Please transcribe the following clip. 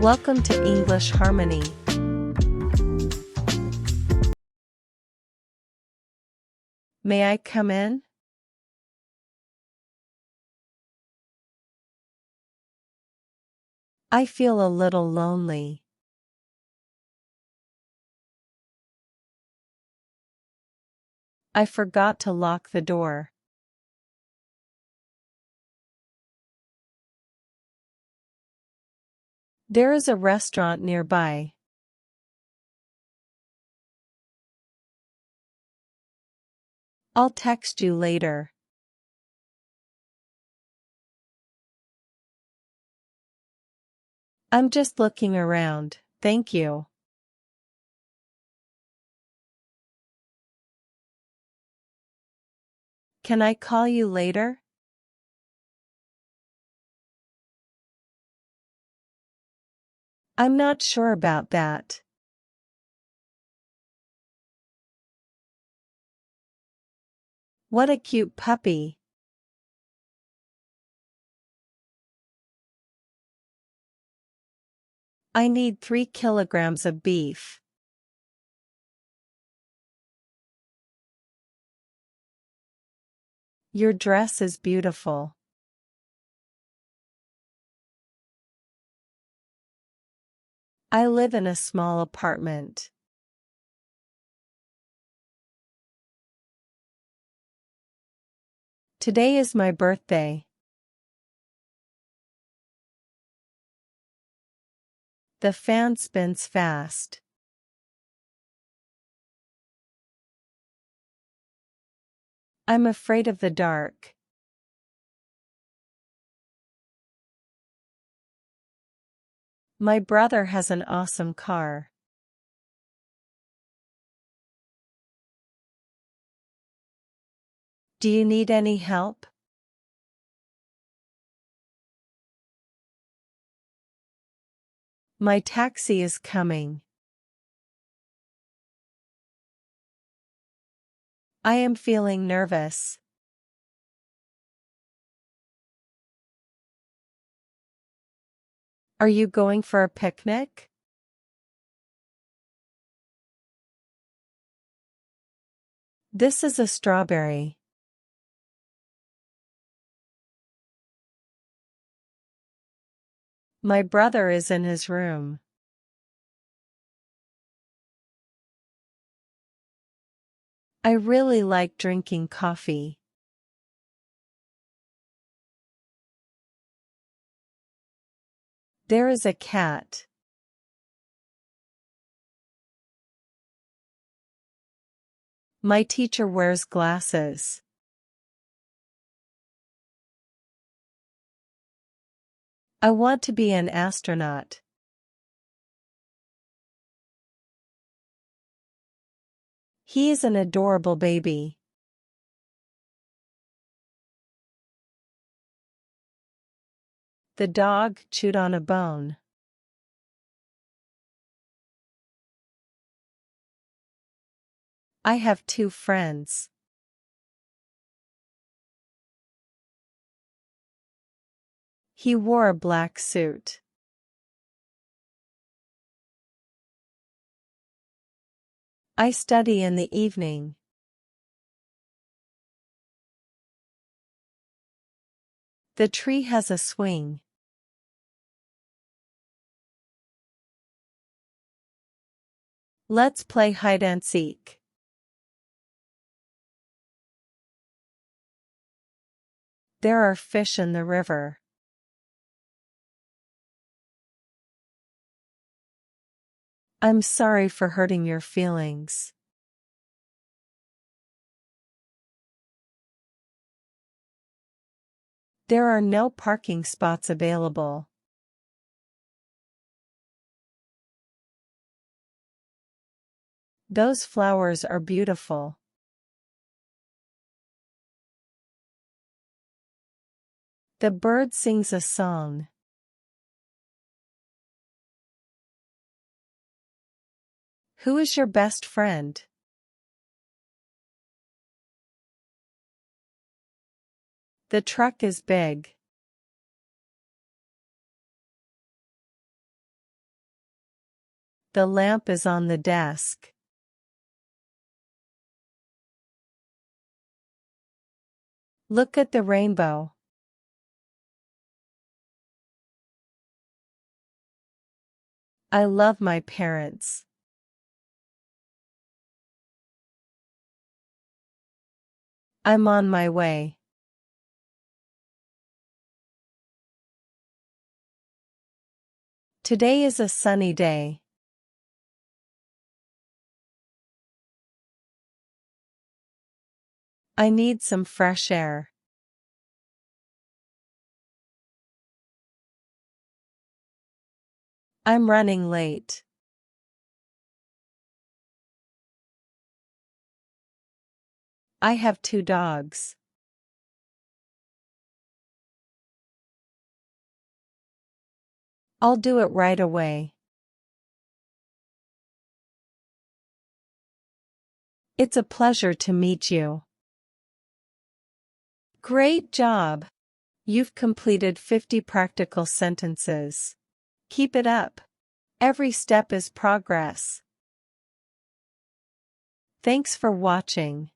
Welcome to English Harmony. May I come in? I feel a little lonely. I forgot to lock the door. There is a restaurant nearby. I'll text you later. I'm just looking around, thank you. Can I call you later? I'm not sure about that. What a cute puppy. I need 3 kilograms of beef. Your dress is beautiful. I live in a small apartment. Today is my birthday. The fan spins fast. I'm afraid of the dark. My brother has an awesome car. Do you need any help? My taxi is coming. I am feeling nervous. Are you going for a picnic? This is a strawberry. My brother is in his room. I really like drinking coffee. There is a cat. My teacher wears glasses. I want to be an astronaut. He is an adorable baby. The dog chewed on a bone. I have 2 friends. He wore a black suit. I study in the evening. The tree has a swing. Let's play hide and seek. There are fish in the river. I'm sorry for hurting your feelings. There are no parking spots available. Those flowers are beautiful. The bird sings a song. Who is your best friend? The truck is big. The lamp is on the desk. Look at the rainbow. I love my parents. I'm on my way. Today is a sunny day. I need some fresh air. I'm running late. I have 2 dogs. I'll do it right away. It's a pleasure to meet you. Great job! You've completed 50 practical sentences. Keep it up. Every step is progress. Thanks for watching.